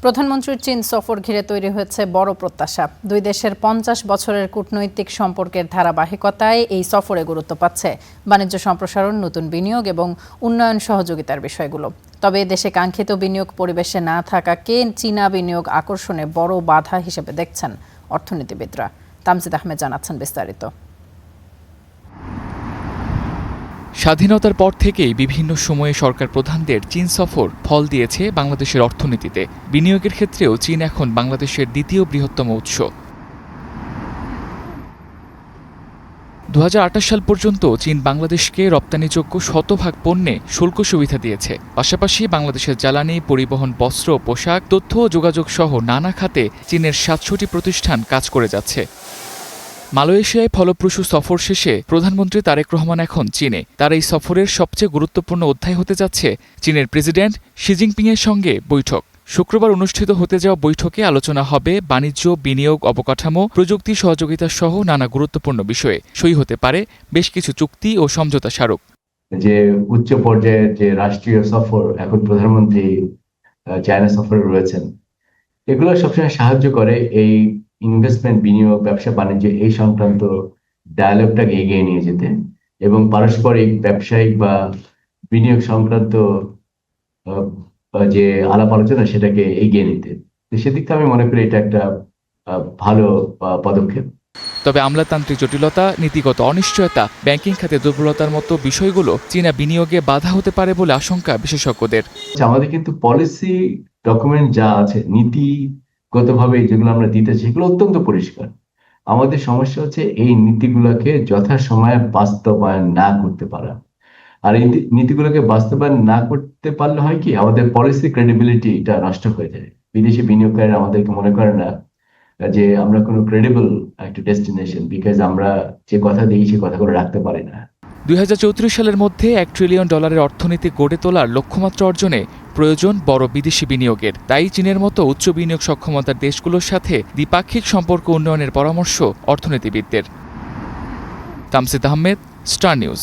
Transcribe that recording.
প্রধানমন্ত্রীর চীন সফর ঘিরে তৈরি হয়েছে বড় প্রত্যাশা। দুই দেশের ৫০ বছরের কূটনৈতিক সম্পর্কের ধারাবাহিকতায় এই সফরে গুরুত্ব পাচ্ছে বাণিজ্য সম্প্রসারণ, নতুন বিনিয়োগ এবং উন্নয়ন সহযোগিতার বিষয়গুলো। তবে দেশে কাঙ্ক্ষিত বিনিয়োগ পরিবেশে না থাকাকে চীনা বিনিয়োগ আকর্ষণে বড় বাধা হিসেবে দেখছেন অর্থনীতিবিদরা। তামজিদ আহমেদ জানাচ্ছেন বিস্তারিত। স্বাধীনতার পর থেকেই বিভিন্ন সময়ে সরকার প্রধানদের চীন সফর ফল দিয়েছে বাংলাদেশের অর্থনীতিতে। বিনিয়োগের ক্ষেত্রেও চীন এখন বাংলাদেশের দ্বিতীয় বৃহত্তম উৎস। ২০২৮ সাল পর্যন্ত চীন বাংলাদেশকে রপ্তানিযোগ্য শতভাগ পণ্যে শুল্ক সুবিধা দিয়েছে। পাশাপাশি বাংলাদেশের জ্বালানি, পরিবহন, বস্ত্র, পোশাক, তথ্য ও যোগাযোগ সহ নানা খাতে চীনের ৭০০টি প্রতিষ্ঠান কাজ করে যাচ্ছে। মালয়েশিয়ায় ফলপ্রসূ সফর শেষে প্রধানমন্ত্রী তারেক রহমান এখন চীনে। তার এই সফরের সবচেয়ে গুরুত্বপূর্ণ অধ্যায় হতে যাচ্ছে চীনের প্রেসিডেন্ট শি জিনপিংয়ের সঙ্গে বৈঠক। শুক্রবার অনুষ্ঠিত হতে যাওয়া বৈঠকে আলোচনা হবে বাণিজ্য, বিনিয়োগ, অবকাঠামো, প্রযুক্তি সহযোগিতা সহ নানা গুরুত্বপূর্ণ বিষয়ে। সই হতে পারে বেশ কিছু চুক্তি ও সমঝোতা স্মারক। যে উচ্চ পর্যায়ের যে রাষ্ট্রীয় সফর, এখন প্রধানমন্ত্রী চায়না সফরে রয়েছেন, এগুলো সবসময় সাহায্য করে এই ইনভেস্টমেন্ট, বিনিয়োগ, ব্যবসা বাণিজ্য এই সংক্রান্ত ডায়ালগটাকে এগিয়ে নিয়ে যেতে এবং পারস্পরিক ব্যবসায়িক বা বিনিয়োগ সংক্রান্ত যে আলাপ আলোচনা সেটাকে এগিয়ে নিতে। তো সেদিক থেকে আমি মনে করি এটা একটা ভালো পদক্ষেপ। তবে আমলাতান্ত্রিক জটিলতা, নীতিগত অনিশ্চয়তা, ব্যাংকিং খাতে দুর্বলতার মতো বিষয়গুলো চীনা বিনিয়োগে বাধা হতে পারে বলে আশঙ্কা বিশেষজ্ঞদের। আমাদের কিন্তু পলিসি ডকুমেন্ট যা আছে, নীতিগতভাবে যেগুলো আমরা দিতেছি সেগুলো অত্যন্ত পরিষ্কার। আমাদের সমস্যা হচ্ছে এই নীতিগুলোকে যথাসময়ে বাস্তবায়ন না করতে পারা। আর এই নীতিগুলোকে বাস্তবায়ন না করতে পারলে হয় কি, আমাদের পলিসি ক্রেডিবিলিটি এটা নষ্ট হয়ে যায়। বিদেশি বিনিয়োগকারীরা আমাদেরকে মনে করে না যে আমরা কোনো ক্রেডিবল একটা ডেস্টিনেশন, বিকজ আমরা যে কথা দিই সে কথাগুলো রাখতে পারি না। ২০৩৪ সালের মধ্যে $1 ট্রিলিয়ন অর্থনীতি গড়ে তোলার লক্ষ্যমাত্রা অর্জনে প্রয়োজন বড় বিদেশি বিনিয়োগের। তাই চীনের মতো উচ্চ বিনিয়োগ সক্ষমতার দেশগুলোর সাথে দ্বিপাক্ষিক সম্পর্ক উন্নয়নের পরামর্শ অর্থনীতিবিদদের। Tamjid Ahmed, star news.